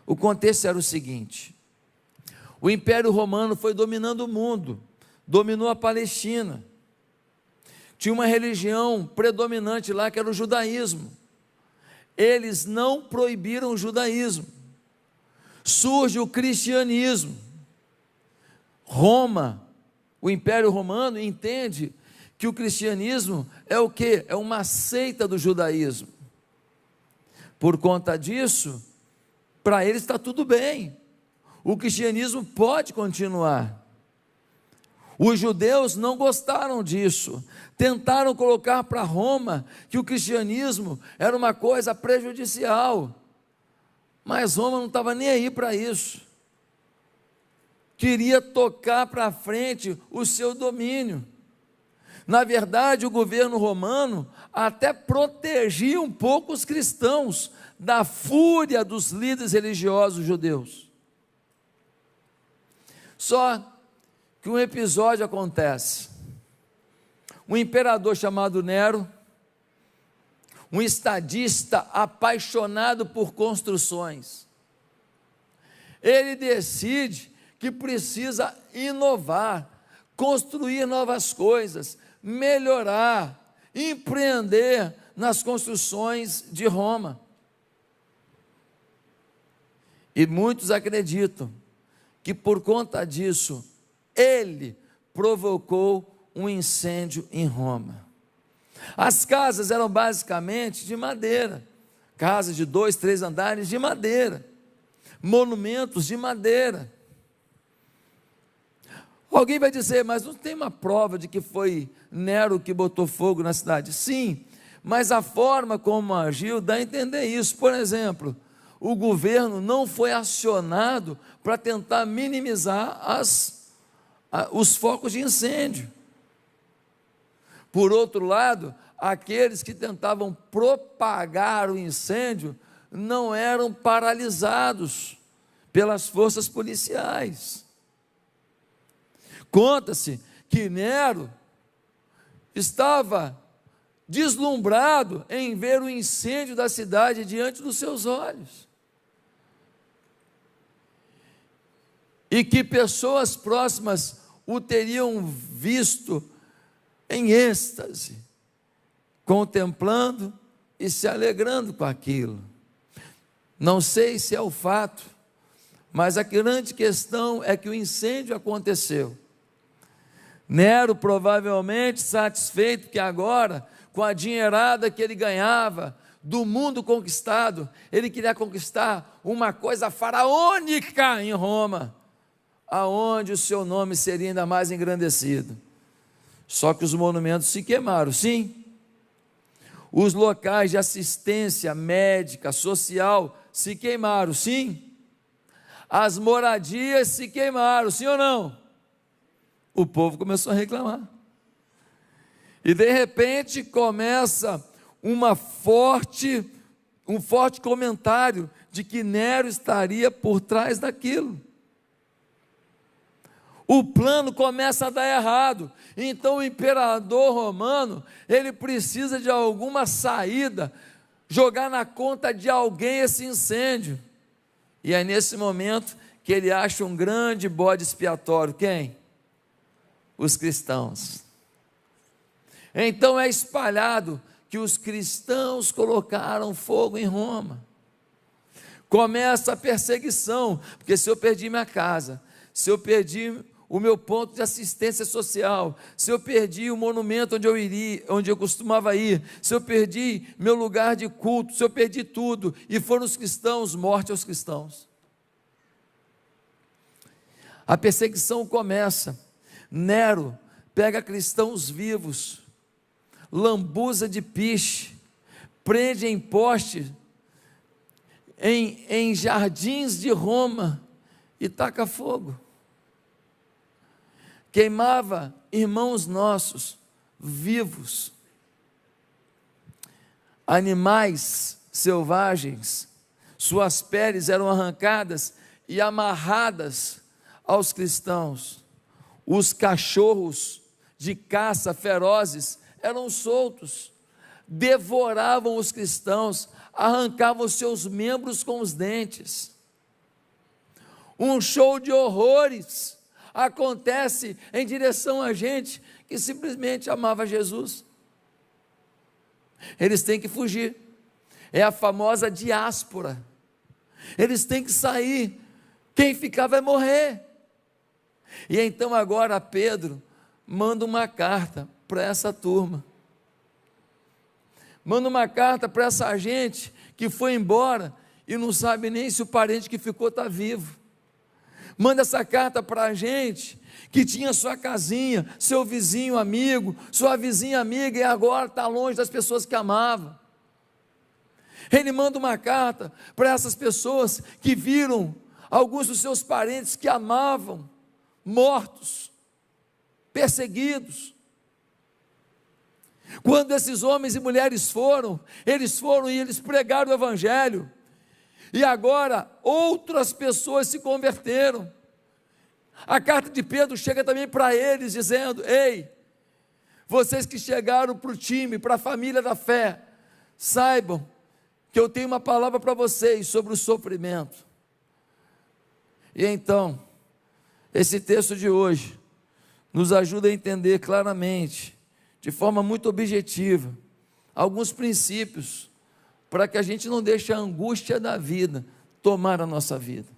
O contexto era o seguinte: o Império Romano foi dominando o mundo, dominou a Palestina, tinha uma religião predominante lá que era o judaísmo. Eles não proibiram o judaísmo, surge o cristianismo. Roma, o Império Romano, entende que o cristianismo é o quê? É uma seita do judaísmo. Por conta disso, para eles está tudo bem, o cristianismo pode continuar. Os judeus não gostaram disso, tentaram colocar para Roma que o cristianismo era uma coisa prejudicial, mas Roma não estava nem aí para isso, queria tocar para frente o seu domínio. Na verdade, o governo romano até protegia um pouco os cristãos da fúria dos líderes religiosos judeus. Só que um episódio acontece. Um imperador chamado Nero, um estadista apaixonado por construções, ele decide que precisa inovar, construir novas coisas, melhorar, empreender nas construções de Roma. E muitos acreditam que por conta disso, ele provocou um incêndio em Roma. As casas eram basicamente de madeira, casas de 2, 3 andares de madeira, monumentos de madeira. Alguém vai dizer, mas não tem uma prova de que foi Nero que botou fogo na cidade? Sim, mas a forma como agiu dá a entender isso. Por exemplo, o governo não foi acionado para tentar minimizar os focos de incêndio. Por outro lado, aqueles que tentavam propagar o incêndio não eram paralisados pelas forças policiais. Conta-se que Nero estava deslumbrado em ver o incêndio da cidade diante dos seus olhos, e que pessoas próximas o teriam visto em êxtase, contemplando e se alegrando com aquilo. Não sei se é o fato, mas a grande questão é que o incêndio aconteceu. Nero, provavelmente satisfeito que agora, com a dinheirada que ele ganhava do mundo conquistado, ele queria conquistar uma coisa faraônica em Roma, aonde o seu nome seria ainda mais engrandecido. Só que os monumentos se queimaram, sim. Os locais de assistência médica, social, se queimaram, sim. As moradias se queimaram, sim ou não? O povo começou a reclamar. E de repente começa um forte comentário de que Nero estaria por trás daquilo. O plano começa a dar errado. Então o imperador romano, ele precisa de alguma saída, jogar na conta de alguém esse incêndio. E é nesse momento que ele acha um grande bode expiatório. Quem? Os cristãos. Então é espalhado que os cristãos colocaram fogo em Roma. Começa a perseguição, porque se eu perdi minha casa, se eu perdi o meu ponto de assistência social, se eu perdi o monumento onde eu costumava ir, se eu perdi meu lugar de culto, se eu perdi tudo, e foram os cristãos, morte aos cristãos. A perseguição começa. Nero pega cristãos vivos, lambuza de piche, prende em poste, em jardins de Roma, e taca fogo. Queimava irmãos nossos vivos, animais selvagens, suas peles eram arrancadas e amarradas aos cristãos. Os cachorros de caça ferozes eram soltos, devoravam os cristãos, arrancavam seus membros com os dentes. Um show de horrores acontece em direção a gente que simplesmente amava Jesus. Eles têm que fugir. É a famosa diáspora. Eles têm que sair. Quem ficar vai morrer. E então agora Pedro manda uma carta para essa turma. Manda uma carta para essa gente que foi embora e não sabe nem se o parente que ficou está vivo. Manda essa carta para a gente que tinha sua casinha, seu vizinho amigo, sua vizinha amiga e agora está longe das pessoas que amava. Ele manda uma carta para essas pessoas que viram alguns dos seus parentes que amavam, mortos, perseguidos. Quando esses homens e mulheres foram e eles pregaram o Evangelho, e agora outras pessoas se converteram. A carta de Pedro chega também para eles, dizendo: ei, vocês que chegaram para o time, para a família da fé, saibam que eu tenho uma palavra para vocês sobre o sofrimento. E então, esse texto de hoje nos ajuda a entender claramente, de forma muito objetiva, alguns princípios para que a gente não deixe a angústia da vida tomar a nossa vida.